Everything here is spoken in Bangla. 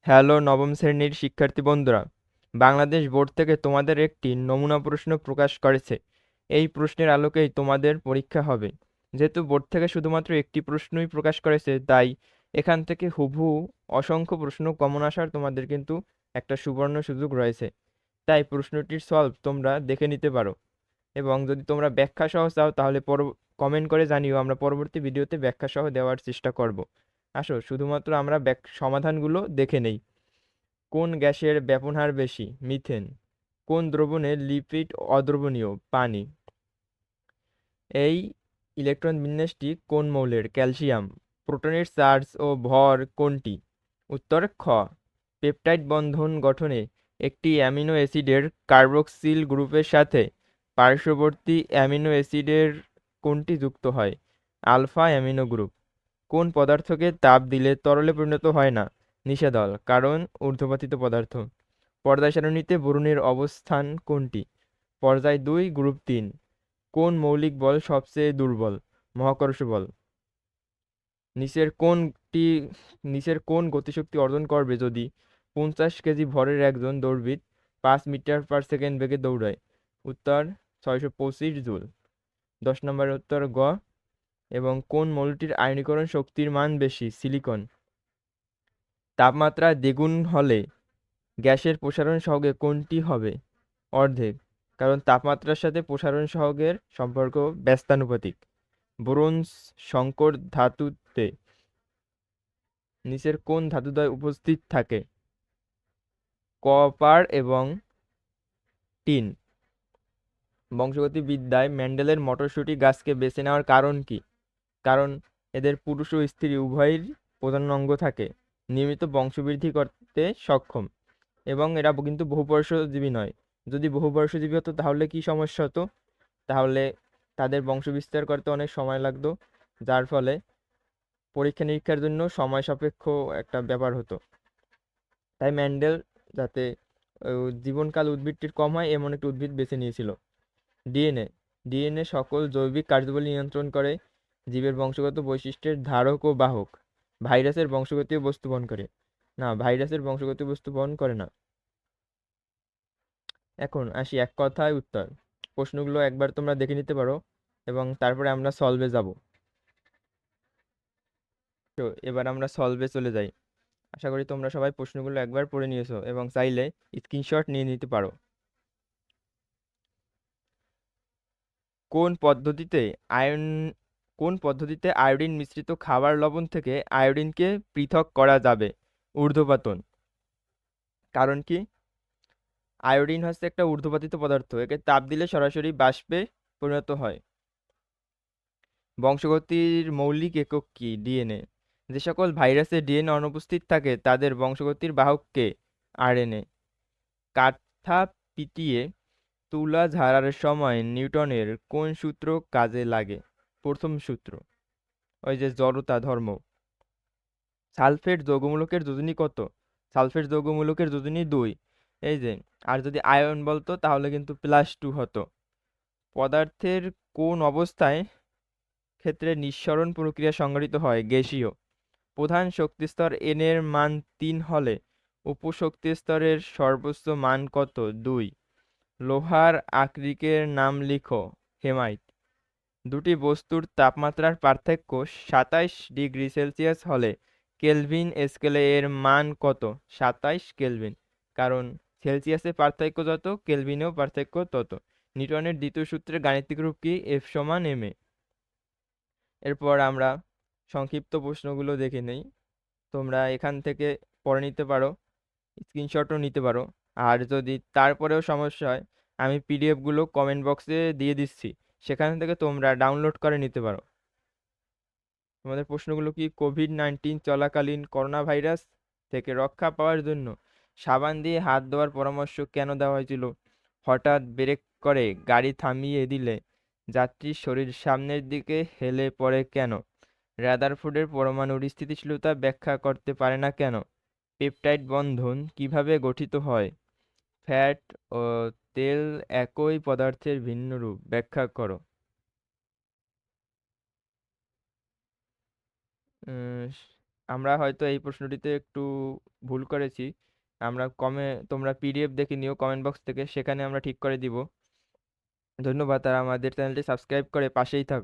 হ্যালো নবম শ্রেণীর শিক্ষার্থী বন্ধুরা, বাংলাদেশ বোর্ড থেকে তোমাদের একটি নমুনা প্রশ্ন প্রকাশ করেছে। এই প্রশ্নের আলোকেই তোমাদের পরীক্ষা হবে। যেহেতু বোর্ড থেকে শুধুমাত্র একটি প্রশ্নই প্রকাশ করেছে, তাই এখান থেকে হুবহু অসংখ্য প্রশ্ন কমন আসার তোমাদের কিন্তু একটা সুবর্ণ সুযোগ রয়েছে। তাই প্রশ্নটির সলভ তোমরা দেখে নিতে পারো, এবং যদি তোমরা ব্যাখ্যা সহ চাও তাহলে কমেন্ট করে জানিও, আমরা পরবর্তী ভিডিওতে ব্যাখ্যা সহ দেওয়ার চেষ্টা করব। আসো শুধুমাত্র আমরা সমাধানগুলো দেখে নেই। কোন গ্যাসের ব্যবহার বেশি? মিথেন। কোন দ্রবণে লিপিড অদ্রবণীয়? পানি। এই ইলেকট্রন বিন্যাসটি কোন মৌলের? ক্যালসিয়াম। প্রোটনের চার্জ ও ভর কোনটি? উত্তর খ। পেপটাইড বন্ধন গঠনে একটি অ্যামিনো অ্যাসিডের কার্বক্সিল গ্রুপের সাথে পার্শ্ববর্তী অ্যামিনো অ্যাসিডের কোনটি যুক্ত হয়? Alpha amino group. কোন পদার্থকে তাপ দিলে তরলে পরিণত হয় না? নিষেধল, কারণ ঊর্ধ্বপাতিত পদার্থ। পর্যায় সারণীতে বরুণের অবস্থান কোনটি? পর্যায় 2, গ্রুপ 3। কোন মৌলিক বল সবচেয়ে দুর্বল? মহাকর্ষ বল। নিচের কোনটি নিচের কোন গতিশক্তি অর্জন করবে যদি 50 কেজি ভরের একজন দৌড়বিদ 5 মিটার/সেকেন্ড বেগে দৌড়ায়? উত্তর 625 জুল। 10 নম্বরের উত্তর গ। এবং কোন মৌলটির আয়নীকরণ শক্তির মান বেশি? সিলিকন। তাপমাত্রা দ্বিগুণ হলে গ্যাসের প্রসারণ সহগে কোনটি হবে? অর্ধেক, কারণ তাপমাত্রার সাথে প্রসারণ সহগের সম্পর্ক ব্যস্তানুপাতিক। ব্রোঞ্জ সংকর ধাতুতে নিচের কোন ধাতুদ্বয় উপস্থিত থাকে? কপার এবং টিন। বংশগতিবিদ্যায় মেন্ডেলের মটরশুঁটি গাছকে বেছে নেওয়ার কারণ কি? কারণ এদের পুরুষ ও স্ত্রী উভয়ের প্রজনন অঙ্গ থাকে, নিয়মিত বংশবৃদ্ধি করতে সক্ষম, এবং এরা কিন্তু বহুবর্ষজীবী নয়। যদি বহুবর্ষজীবী হতো তাহলে কি সমস্যা হতো? তাহলে তাদের বংশবিস্তার করতে অনেক সময় লাগতো, যার ফলে পরীক্ষা নিরীক্ষার জন্য সময় সাপেক্ষ একটা ব্যাপার হতো। তাই ম্যান্ডেল যাতে জীবনকাল উদ্ভিদটির কম হয় এমন একটি উদ্ভিদ বেছে নিয়েছিল। ডিএনএ। ডিএনএ সকল জৈবিক কার্যাবলী নিয়ন্ত্রণ করে, জীবের বংশগত বৈশিষ্ট্যের ধারক ও বাহক। ভাইরাসের বংশগতীয় বস্তু বহন করে না, ভাইরাসের বংশগতীয় বস্তু বহন করে না। এখন আসি এক কথায় উত্তর। প্রশ্নগুলো একবার তোমরা দেখে নিতে পারো, এবং তারপরে আমরা সলভে যাব। তো এবার আমরা সলভে চলে যাই। আশা করি তোমরা সবাই প্রশ্নগুলো একবার পড়ে নিয়েছো এবং চাইলে স্ক্রিনশট নিয়ে নিতে পারো। কোন পদ্ধতিতে আয়ন কোন পদ্ধতিতে আয়োডিন মিশ্রিত খাবার লবণ থেকে আয়োডিনকে পৃথক করা যাবে? ঊর্ধ্বপাতন। কারণ কি? আয়োডিন হচ্ছে একটা ঊর্ধ্বপাতিত পদার্থ, একে তাপ দিলে সরাসরি বাষ্পে পরিণত হয়। বংশগতির মৌলিক একক কি? ডিএনএ। যে সকল ভাইরাসে ডিএনএ অনুপস্থিত থাকে তাদের বংশগতির বাহককে আরএনএ। কাঠা পিটিয়ে তুলা ঝাড়ার সময় নিউটনের কোন সূত্র কাজে লাগে? প্রথম সূত্র, ওই যে জড়তা ধর্ম। সালফেট যৌগমূলকের যোজনী কত? সালফেট যৌগমূলকের যোজনী 2। এই যে, আর যদি আয়ন বলতো তাহলে কিন্তু +2 হতো। পদার্থের কোন অবস্থায় ক্ষেত্রে নিঃসরণ প্রক্রিয়া সংঘটিত হয়? গ্যাসীয়। প্রধান শক্তিস্তর এন এর মান 3 হলে উপশক্তিস্তরের সর্বোচ্চ মান কত? 2। লোহার আকরিকের নাম লিখো। হেমাইট। দুটি বস্তুর তাপমাত্রার পার্থক্য 27 ডিগ্রি সেলসিয়াস হলে কেলভিন স্কেলে এর মান কত? 27 কেলভিন, কারণ সেলসিয়াসে পার্থক্য যত কেলভিনেও পার্থক্য তত। নিউটনের দ্বিতীয় সূত্রের গাণিতিক রূপ কি? F=ma। এরপর আমরা সংক্ষিপ্ত প্রশ্নগুলো দেখে নেই। তোমরা এখান থেকে পড়ে নিতে পারো, স্ক্রিনশটও নিতে পারো। আর যদি তারপরেও সমস্যা হয়, আমি পিডিএফগুলো কমেন্ট বক্সে দিয়ে দিচ্ছি, সেখান থেকে তোমরা ডাউনলোড করে নিতে পারো। তোমাদের প্রশ্নগুলো কি? কোভিড-19 চলাকালীন করোনা ভাইরাস থেকে রক্ষা পাওয়ার জন্য সাবান দিয়ে হাত ধোয়ার পরামর্শ কেন দেওয়া হয়েছিল? হঠাৎ ব্রেক করে গাড়ি থামিয়ে দিলে যাত্রীর শরীর সামনের দিকে হেলে পড়ে কেন? রাদারফোর্ডের পরমাণুর স্থিতিশীলতা ব্যাখ্যা করতে পারে না কেন? পেপটাইড বন্ধন কিভাবে গঠিত হয়? ফ্যাট ও তেল একই পদার্থের ভিন্ন রূপ ব্যাখ্যা করো। আমরা হয়তো এই প্রশ্নটিতে একটু ভুল করেছি। তোমরা পিডিএফ দেখে নিও কমেন্ট বক্স থেকে, সেখানে আমরা ঠিক করে দিব। ধন্যবাদ, আর আমাদের চ্যানেলটি সাবস্ক্রাইব করে পাশেই থাকো।